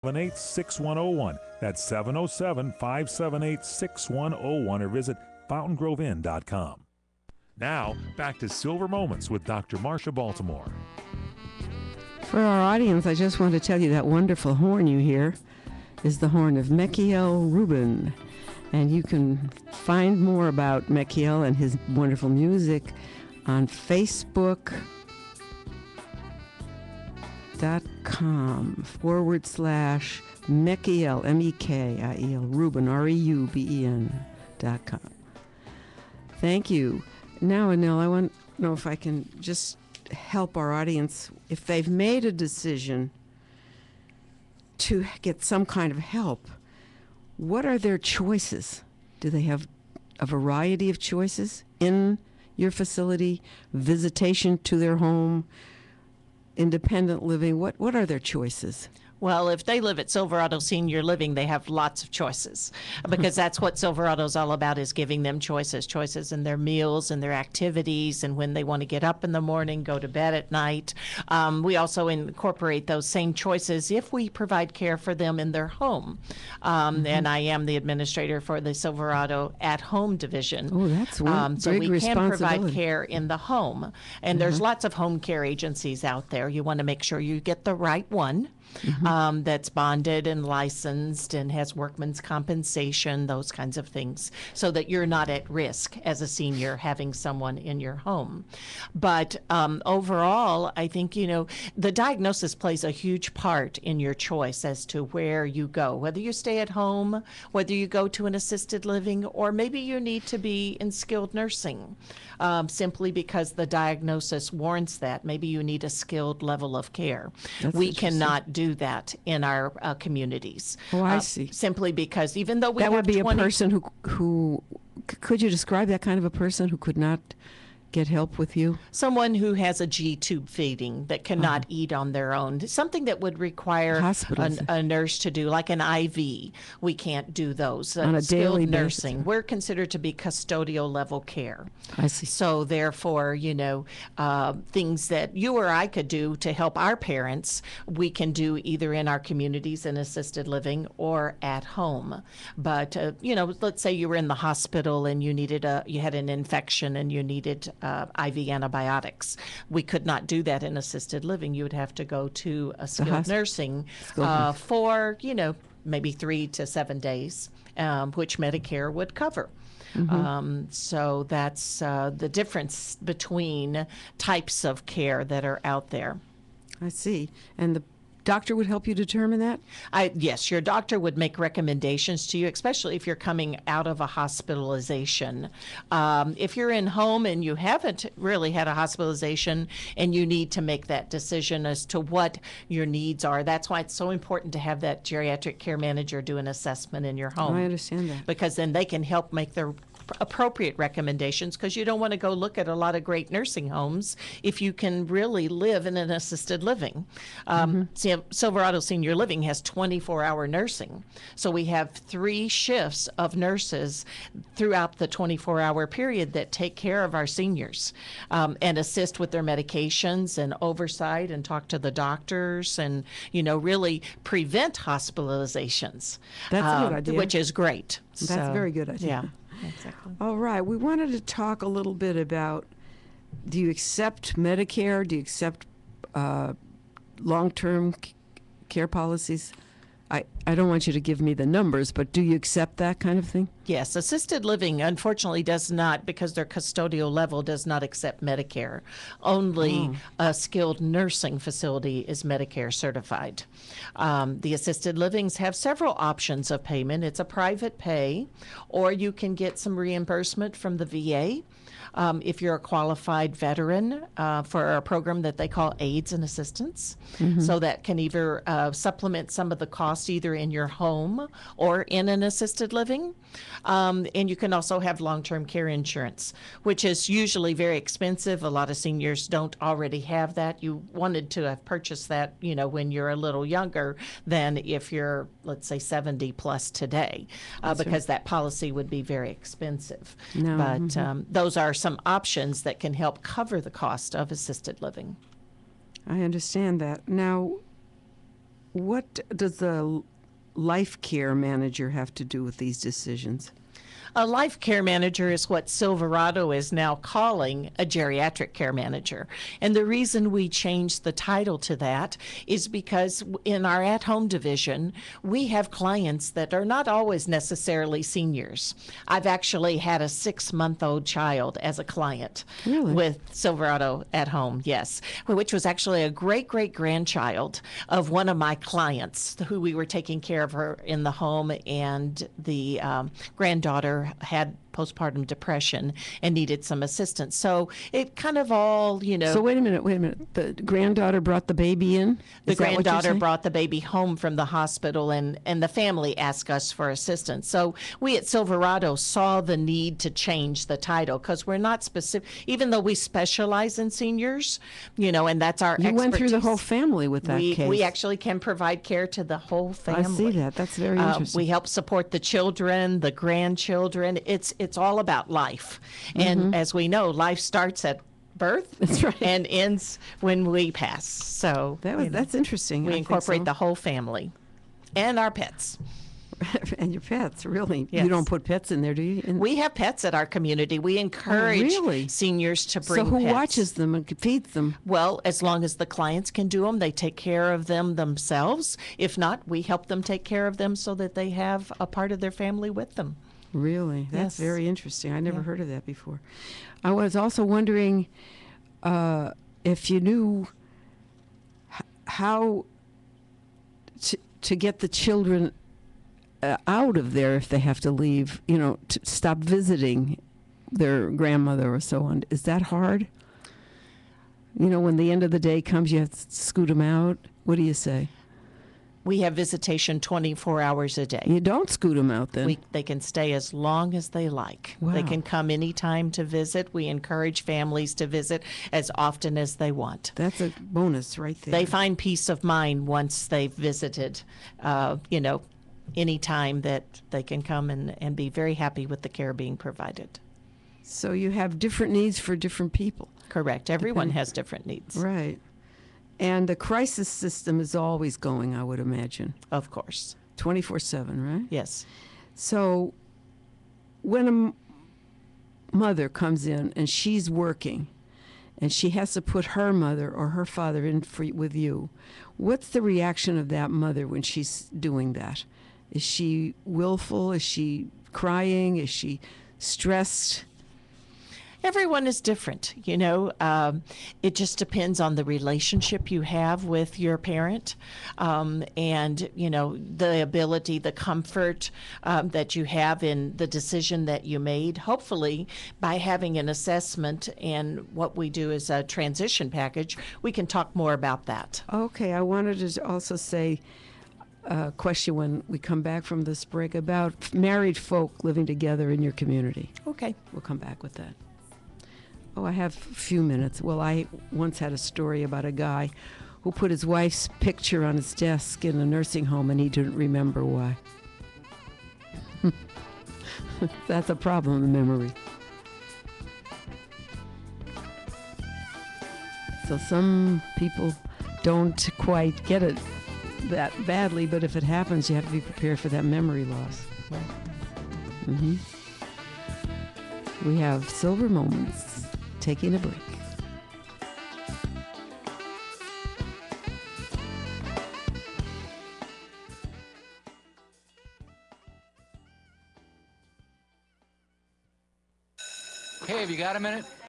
578-6101. That's 707-578-6101 or visit fountaingrovinn.com. Now, back to Silver Moments with Dr. Marsha Baltimore. For our audience, I just want to tell you that wonderful horn you hear is the horn of Mekiel Rubin. And you can find more about Mekiel and his wonderful music on Facebook.com/Mekiel, M-E-K-I-E-L, Rubin, REUBEN.com. Thank you. Now, Anil, I want to know if I can just help our audience, if they've made a decision to get some kind of help, what are their choices? Do they have a variety of choices in your facility, visitation to their home, independent living? What are their choices? Well, if they live at Silverado Senior Living, they have lots of choices, because that's what Silverado's all about, is giving them choices in their meals and their activities and when they want to get up in the morning, go to bed at night. We also incorporate those same choices if we provide care for them in their home. And I am the administrator for the Silverado At Home Division. Oh, that's one so big we can provide responsibility. care in the home. And there's lots of home care agencies out there. You want to make sure you get the right one. That's bonded and licensed and has workman's compensation, those kinds of things, so that you're not at risk as a senior having someone in your home. But overall, I think, the diagnosis plays a huge part in your choice as to where you go, whether you stay at home, whether you go to an assisted living, or maybe you need to be in skilled nursing, simply because the diagnosis warrants that. Maybe you need a skilled level of care. We cannot do that in our communities. Oh, I see. Simply because even though we that have would be 20 a person who could you describe that kind of a person who could not get help with you? Someone who has a G-tube feeding that cannot eat on their own, something that would require a nurse to do, like an IV. We can't do those. On a daily nursing. basis. We're considered to be custodial level care. I see. So therefore, things that you or I could do to help our parents, we can do either in our communities in assisted living or at home. But, let's say you were in the hospital and you had an infection and you needed IV antibiotics. We could not do that in assisted living. You would have to go to a skilled nursing for, maybe 3 to 7 days, which Medicare would cover. So that's the difference between types of care that are out there. I see. And the doctor would help you determine that? Yes, your doctor would make recommendations to you, especially if you're coming out of a hospitalization. If you're in home and you haven't really had a hospitalization and you need to make that decision as to what your needs are, that's why it's so important to have that geriatric care manager do an assessment in your home. I understand that. Because then they can help make their appropriate recommendations, because you don't want to go look at a lot of great nursing homes if you can really live in an assisted living. Silverado Senior Living has 24-hour nursing. So we have 3 shifts of nurses throughout the 24-hour period that take care of our seniors and assist with their medications and oversight and talk to the doctors and, really prevent hospitalizations. That's a good idea. Which is great. That's a very good idea. Yeah. Exactly. All right. We wanted to talk a little bit about, do you accept Medicare? Do you accept long-term care policies? I don't want you to give me the numbers, but do you accept that kind of thing? Yes. Assisted living, unfortunately, does not, because their custodial level does not accept Medicare. Only a skilled nursing facility is Medicare certified. The assisted livings have several options of payment. It's a private pay, or you can get some reimbursement from the VA. If you're a qualified veteran for a program that they call AIDS and Assistance. So that can either supplement some of the costs either in your home or in an assisted living. And you can also have long-term care insurance, which is usually very expensive. A lot of seniors don't already have that. You wanted to have purchased that, when you're a little younger than if you're, let's say, 70 plus today, because that policy would be very expensive. But those are some options that can help cover the cost of assisted living. I understand that. Now, what does the life care manager have to do with these decisions? A life care manager is what Silverado is now calling a geriatric care manager. And the reason we changed the title to that is because in our at-home division, we have clients that are not always necessarily seniors. I've actually had a 6-month-old child as a client with Silverado at home, yes, which was actually a great-great-grandchild of one of my clients who we were taking care of her in the home, and the granddaughter had postpartum depression and needed some assistance. So it kind of all, So wait a minute. The granddaughter brought the baby in? The Is that what you're granddaughter saying? brought the baby home from the hospital, and the family asked us for assistance. So we at Silverado saw the need to change the title because we're not specific, even though we specialize in seniors, and that's our You went through the expertise. whole family with that case. We actually can provide care to the whole family. I see that. That's very interesting. We help support the children, the grandchildren. It's all about life. And as we know, life starts at birth That's right. and ends when we pass. So That's interesting. we I think incorporate so. the whole family and our pets. And your pets, really. Yes. You don't put pets in there, do you? We have pets at our community. We encourage really? seniors to bring So who pets. watches them and feeds them? Well, as long as the clients can do them, they take care of them themselves. If not, we help them take care of them so that they have a part of their family with them. Really? That's Yes. very interesting. I never heard of that before. I was also wondering if you knew how to get the children out of there if they have to leave, to stop visiting their grandmother or so on. Is that hard? When the end of the day comes, you have to scoot them out. What do you say? We have visitation 24 hours a day. You don't scoot them out then? They can stay as long as they like. They Wow. can come anytime to visit. We encourage families to visit as often as they want. That's a bonus right there. They find peace of mind once they've visited, any time that they can come and be very happy with the care being provided. So you have different needs for different people. Correct. Everyone has different needs, Right. And the crisis system is always going, I would imagine, of course. 24/7, right? Yes. So when a mother comes in and she's working and she has to put her mother or her father in with you, what's the reaction of that mother when she's doing that? Is she willful? Is she crying? Is she stressed? Everyone is different, it just depends on the relationship you have with your parent, and the ability, the comfort that you have in the decision that you made. Hopefully, by having an assessment and what we do is a transition package, we can talk more about that. Okay, I wanted to also say a question when we come back from this break about married folk living together in your community. Okay. We'll come back with that. Oh, I have a few minutes. Well, I once had a story about a guy who put his wife's picture on his desk in a nursing home and he didn't remember why. That's a problem in memory. So some people don't quite get it that badly, but if it happens, you have to be prepared for that memory loss. Right. We have Silver Moments. Taking a break. Hey, have you got a minute?